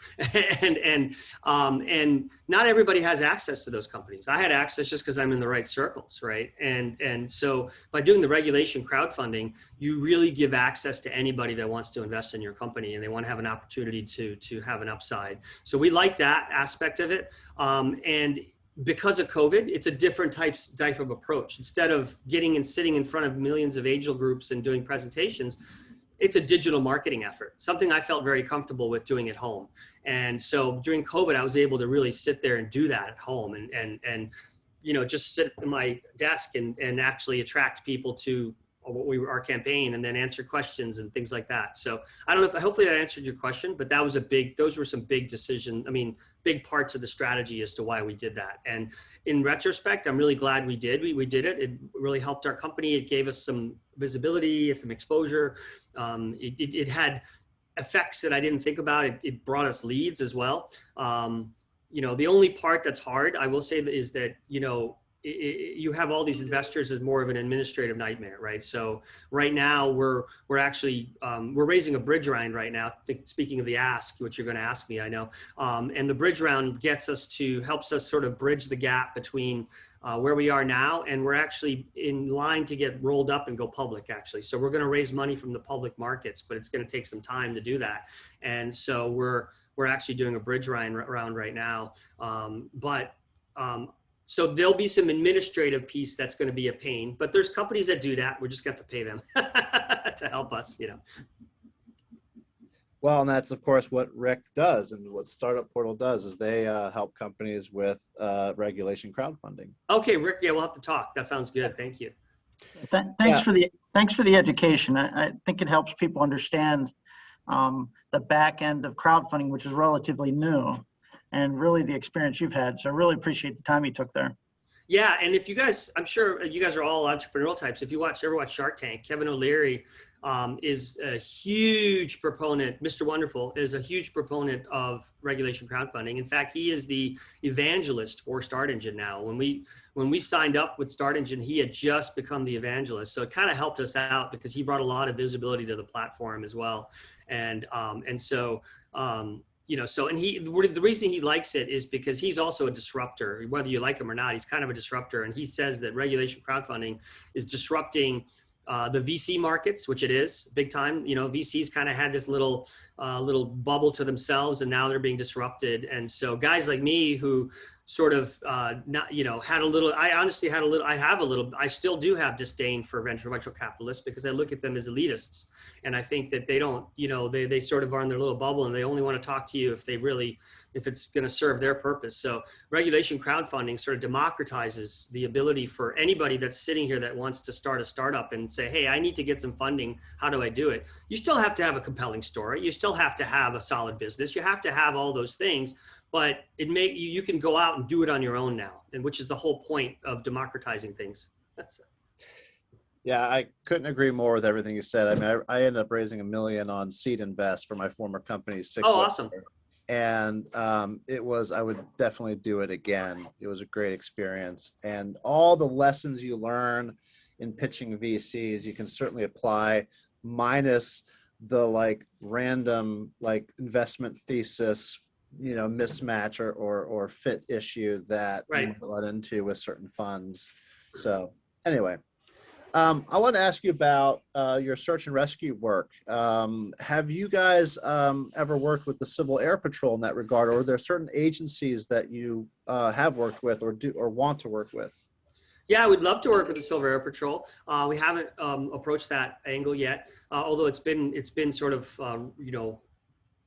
and not everybody has access to those companies. I had access just because I'm in the right circles, right? And so by doing the regulation crowdfunding, you really give access to anybody that wants to invest in your company and they want to have an opportunity to have an upside. So we like that aspect of it. And because of COVID, it's a different type of approach. Instead of getting and sitting in front of millions of angel groups and doing presentations, it's a digital marketing effort, something I felt very comfortable with doing at home. And so during COVID, I was able to really sit there and do that at home and just sit at my desk and actually attract people to our campaign and then answer questions and things like that. So I don't know if, hopefully that answered your question, but those were some big big parts of the strategy as to why we did that. And in retrospect, I'm really glad we did. We did it. It really helped our company. It gave us some visibility, some exposure. It had effects that I didn't think about. It brought us leads as well. The only part that's hard, I will say, is that, you have all these investors as more of an administrative nightmare, right? So right now we're actually, we're raising a bridge round right now. Speaking of the ask, which you're going to ask me, I know. And the bridge round helps us sort of bridge the gap between where we are now, and we're actually in line to get rolled up and go public, actually. So we're going to raise money from the public markets, but it's going to take some time to do that. And so we're actually doing a bridge round right now. So there'll be some administrative piece that's going to be a pain, but there's companies that do that. We just got to pay them to help us, Well, and that's of course what Rick does, and what Startup Portal does is they help companies with regulation crowdfunding. Okay, Rick. Yeah, we'll have to talk. That sounds good. Thank you. Thanks for the education. I think it helps people understand the back end of crowdfunding, which is relatively new, and really the experience you've had. So I really appreciate the time you took there. Yeah, and if you guys, I'm sure you guys are all entrepreneurial types. If you ever watch Shark Tank, Kevin O'Leary is a huge proponent. Mr. Wonderful is a huge proponent of regulation crowdfunding. In fact, he is the evangelist for Start Engine now. When we signed up with Start Engine, he had just become the evangelist. So it kind of helped us out because he brought a lot of visibility to the platform as well. And so the reason he likes it is because he's also a disruptor. Whether you like him or not, he's kind of a disruptor. And he says that regulation crowdfunding is disrupting the VC markets, which it is big time. VCs kind of had this little bubble to themselves, and now they're being disrupted. And so guys like me who sort of I still do have disdain for venture capitalists because I look at them as elitists. And I think that they don't, they sort of are in their little bubble and they only want to talk to you if it's going to serve their purpose. So regulation crowdfunding sort of democratizes the ability for anybody that's sitting here that wants to start a startup and say, hey, I need to get some funding. How do I do it? You still have to have a compelling story. You still have to have a solid business. You have to have all those things, but you can go out and do it on your own now, and which is the whole point of democratizing things. Yeah, I couldn't agree more with everything you said. I mean, I ended up raising $1 million on Seed Invest for my former company. Oh, awesome. And I would definitely do it again. It was a great experience. And all the lessons you learn in pitching VCs, you can certainly apply, minus the like random like investment thesis, mismatch or fit issue that Right. you run into with certain funds. So anyway, I want to ask you about your search and rescue work. Have you guys ever worked with the Civil Air Patrol in that regard, or are there certain agencies that you have worked with or want to work with? Yeah, we'd love to work with the Silver Air Patrol. We haven't approached that angle yet, although it's been sort of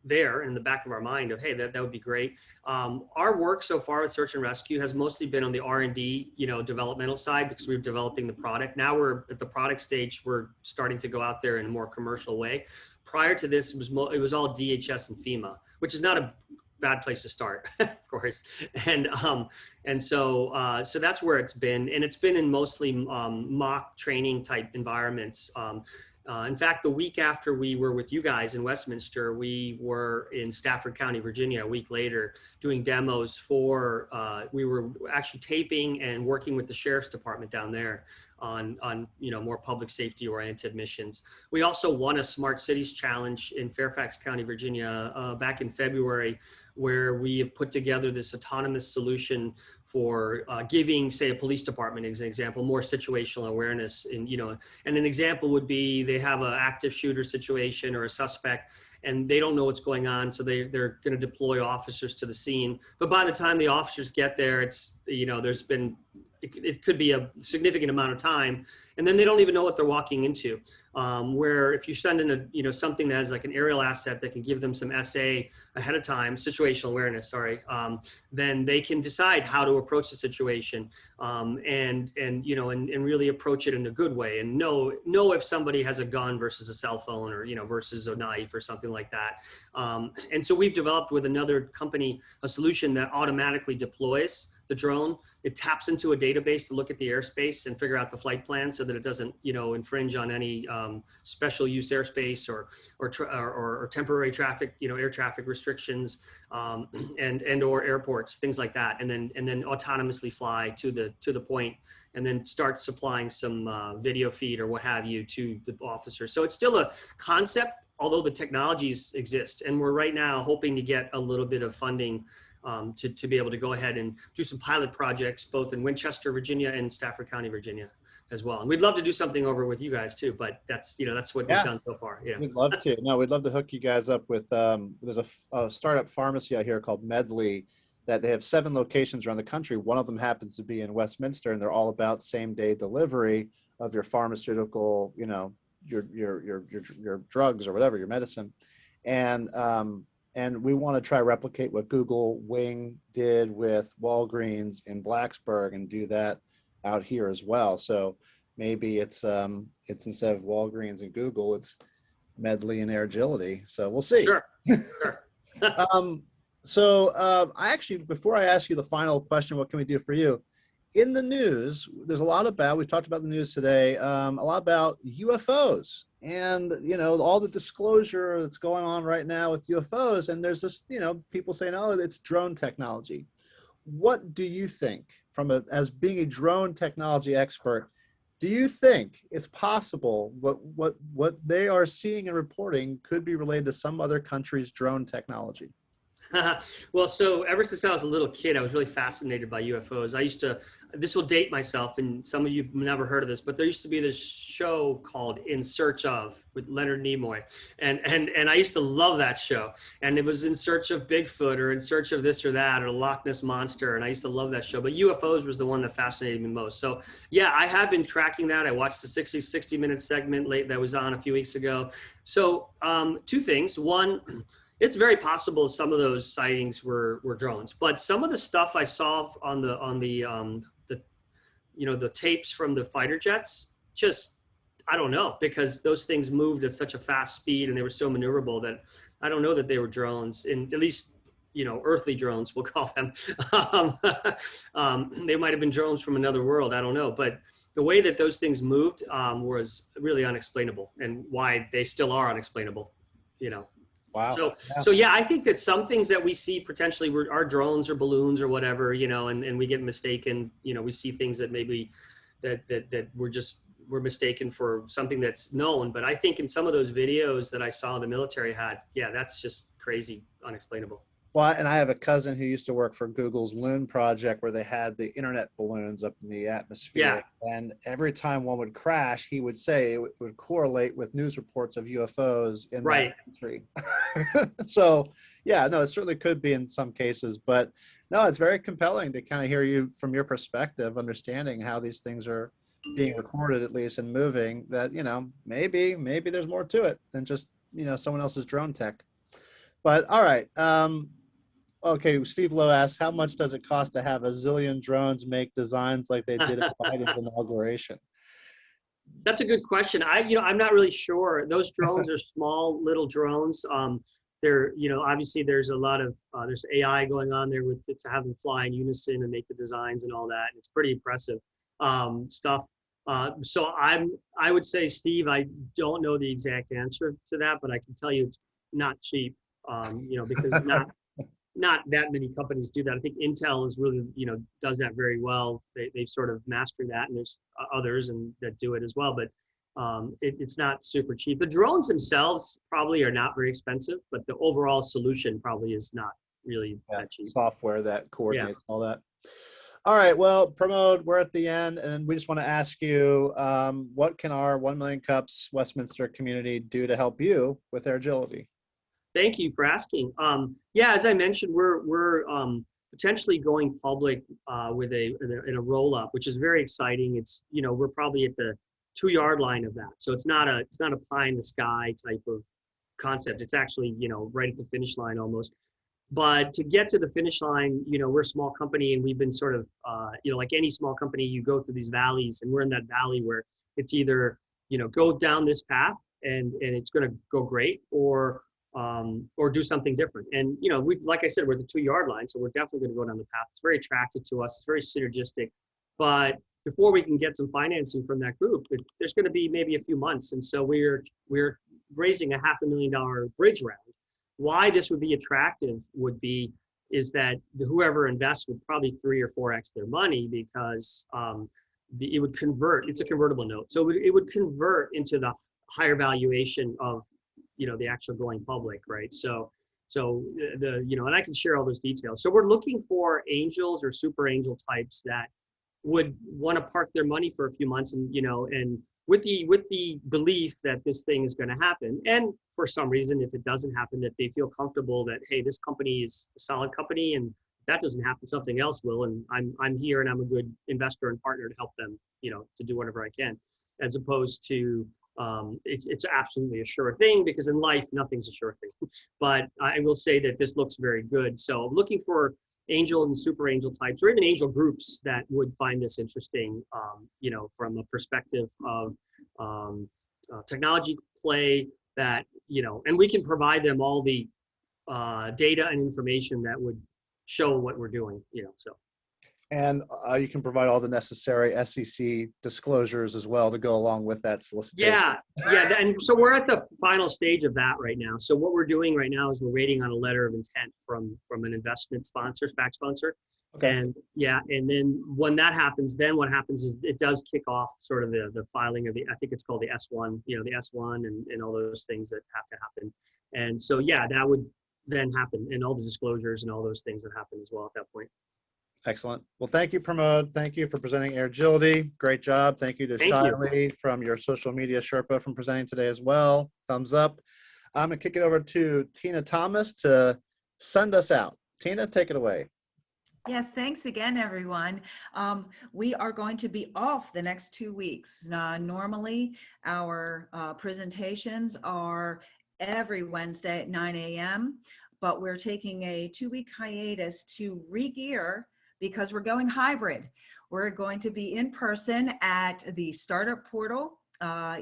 there in the back of our mind of, hey, that would be great. Our work so far with search and rescue has mostly been on the R&D, developmental side, because we're developing the product. Now we're at the product stage. We're starting to go out there in a more commercial way. Prior to this, it was all DHS and FEMA, which is not a bad place to start, of course. And so that's where it's been, and it's been in mostly mock training type environments. In fact, the week after we were with you guys in Westminster, we were in Stafford County, Virginia, a week later doing demos for, we were actually taping and working with the Sheriff's Department down there on more public safety oriented missions. We also won a Smart Cities Challenge in Fairfax County, Virginia, back in February, where we have put together this autonomous solution for giving, say, a police department, as an example, more situational awareness. And an example would be they have an active shooter situation or a suspect, and they don't know what's going on, so they're going to deploy officers to the scene. But by the time the officers get there, it's it could be a significant amount of time, and then they don't even know what they're walking into. Where if you send in something that has like an aerial asset that can give them some SA ahead of time, situational awareness, then they can decide how to approach the situation, and really approach it in a good way, and know if somebody has a gun versus a cell phone, or versus a knife or something like that. And so we've developed with another company a solution that automatically deploys the drone. It taps into a database to look at the airspace and figure out the flight plan so that it doesn't, infringe on any special use airspace or temporary traffic, air traffic restrictions, and or airports, things like that, and then autonomously fly to the point, and then start supplying some video feed or what have you to the officer. So it's still a concept, although the technologies exist, and we're right now hoping to get a little bit of funding to be able to go ahead and do some pilot projects, both in Winchester, Virginia, and Stafford County, Virginia, as well. And we'd love to do something over with you guys too, but that's what we've done so far. Yeah, we'd love to. No, we'd love to hook you guys up with. There's a startup pharmacy out here called Medley that they have 7 locations around the country. One of them happens to be in Westminster, and they're all about same-day delivery of your pharmaceutical, your drugs or whatever, your medicine, and we want to try replicate what Google Wing did with Walgreens in Blacksburg and do that out here as well. So maybe it's instead of Walgreens and Google, it's Medley and Airgility. So we'll see. Sure. So I actually, before I ask you the final question, what can we do for you? In the news, there's a lot about, we've talked about the news today, a lot about UFOs and, all the disclosure that's going on right now with UFOs. And there's this, people saying, oh, it's drone technology. What do you think, as being a drone technology expert, do you think it's possible what they are seeing and reporting could be related to some other country's drone technology? Well, so ever since I was a little kid, I was really fascinated by UFOs. This will date myself, and some of you have never heard of this, but there used to be this show called In Search Of with Leonard Nimoy. And I used to love that show. And it was in search of Bigfoot or in search of this or that or Loch Ness Monster. And I used to love that show. But UFOs was the one that fascinated me most. So yeah, I have been tracking that. I watched the 60-minute segment that was on a few weeks ago. So 2 things. One, it's very possible some of those sightings were drones, but some of the stuff I saw on the tapes from the fighter jets, just, I don't know, because those things moved at such a fast speed and they were so maneuverable that I don't know that they were drones, in at least, earthly drones, we'll call them. They might've been drones from another world. I don't know, but the way that those things moved was really unexplainable, and why they still are unexplainable, Wow. So yeah, I think that some things that we see potentially are drones or balloons or whatever, you know, and we get mistaken, you know, we see things that maybe that we're mistaken for something that's known. But I think in some of those videos that I saw the military had, yeah, that's just crazy, unexplainable. Well, and I have a cousin who used to work for Google's Loon project where they had the internet balloons up in the atmosphere. Yeah. And every time one would crash, he would say it would correlate with news reports of UFOs in that country. So, yeah, no, it certainly could be in some cases. But no, it's very compelling to kind of hear you from your perspective, understanding how these things are being recorded, at least, and moving, that, you know, maybe there's more to it than just, you know, someone else's drone tech. But all right. Okay, Steve Lowe asks, how much does it cost to have a zillion drones make designs like they did at Biden's inauguration? That's a good question. I'm not really sure. Those drones are small little drones. They're, you know, obviously there's a lot of, there's AI going on there with to have them fly in unison and make the designs and all that. It's pretty impressive stuff. So I would say, Steve, I don't know the exact answer to that, but I can tell you it's not cheap, you know, because not that many companies do that. I think Intel is really, you know, does that very well. They've sort of mastered that, and there's others that do it as well. But it's not super cheap. The drones themselves probably are not very expensive, but the overall solution probably is not really that cheap. Software that coordinates all that. All right, well, Pramod, we're at the end, and we just want to ask you, what can our 1 Million Cups Westminster community do to help you with Airgility? Thank you for asking. Yeah, as I mentioned, we're potentially going public with in a roll up, which is very exciting. It's, you know, we're probably at the 2-yard line of that, so it's not a pie in the sky type of concept. It's actually, you know, right at the finish line almost. But to get to the finish line, you know, we're a small company, and we've been sort of, you know, like any small company, you go through these valleys, and we're in that valley where it's either, you know, go down this path and it's going to go great, or do something different. And, you know, like I said, we're at the 2-yard line, so we're definitely going to go down the path. It's very attractive to us. It's very synergistic. But before we can get some financing from that group, there's going to be maybe a few months. And so we're raising a $500,000 bridge round. Why this would be attractive is that whoever invests would probably 3 or 4x their money, because it would convert. It's a convertible note, so it would convert into the higher valuation of, you know, the actual going public, right? So you know, and I can share all those details. So we're looking for angels or super angel types that would want to park their money for a few months, and, you know, and with the belief that this thing is going to happen. And for some reason, if it doesn't happen, that they feel comfortable that, hey, this company is a solid company, and if that doesn't happen, something else will. And I'm here, and I'm a good investor and partner to help them, you know, to do whatever I can, as opposed to it's absolutely a sure thing, because in life, nothing's a sure thing. But I will say that this looks very good. So looking for angel and super angel types, or even angel groups that would find this interesting, you know, from a perspective of technology play, that, you know, and we can provide them all the data and information that would show what we're doing, you know, so. And you can provide all the necessary SEC disclosures as well to go along with that solicitation. Yeah. And so we're at the final stage of that right now. So what we're doing right now is we're waiting on a letter of intent from an investment sponsor, SPAC sponsor. Okay. And then when that happens, then what happens is it does kick off sort of the filing of I think it's called the S1, you know, the S1 and all those things that have to happen. And so, yeah, that would then happen, and all the disclosures and all those things that happen as well at that point. Excellent. Well, thank you, Pramod. Thank you for presenting Airgility. Great job. Thank you to Shiley from your social media Sherpa from presenting today as well. Thumbs up. I'm going to kick it over to Tina Thomas to send us out. Tina, take it away. Yes, thanks again, everyone. We are going to be off the next 2 weeks. Normally, our presentations are every Wednesday at 9 a.m., but we're taking a 2-week hiatus to re-gear, because we're going hybrid. We're going to be in person at the Startup Portal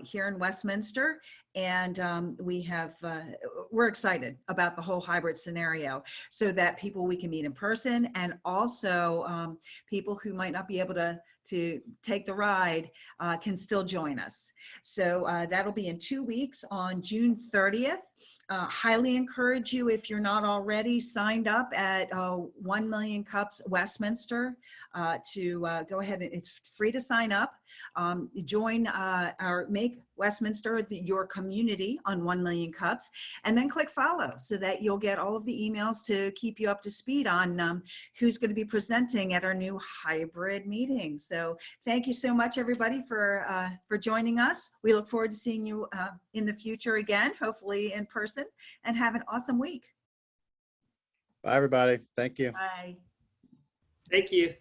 here in Westminster, And we're excited about the whole hybrid scenario, so that people we can meet in person, and also people who might not be able to take the ride can still join us. So that'll be in 2 weeks on June 30th. Highly encourage you, if you're not already signed up at 1 Million Cups Westminster, to go ahead, and it's free to sign up. Join make Westminster your community on 1 Million Cups, and then click follow, so that you'll get all of the emails to keep you up to speed on who's going to be presenting at our new hybrid meeting. So thank you so much, everybody, for joining us. We look forward to seeing you in the future again, hopefully in person, and have an awesome week. Bye, everybody. Thank you. Bye. Thank you.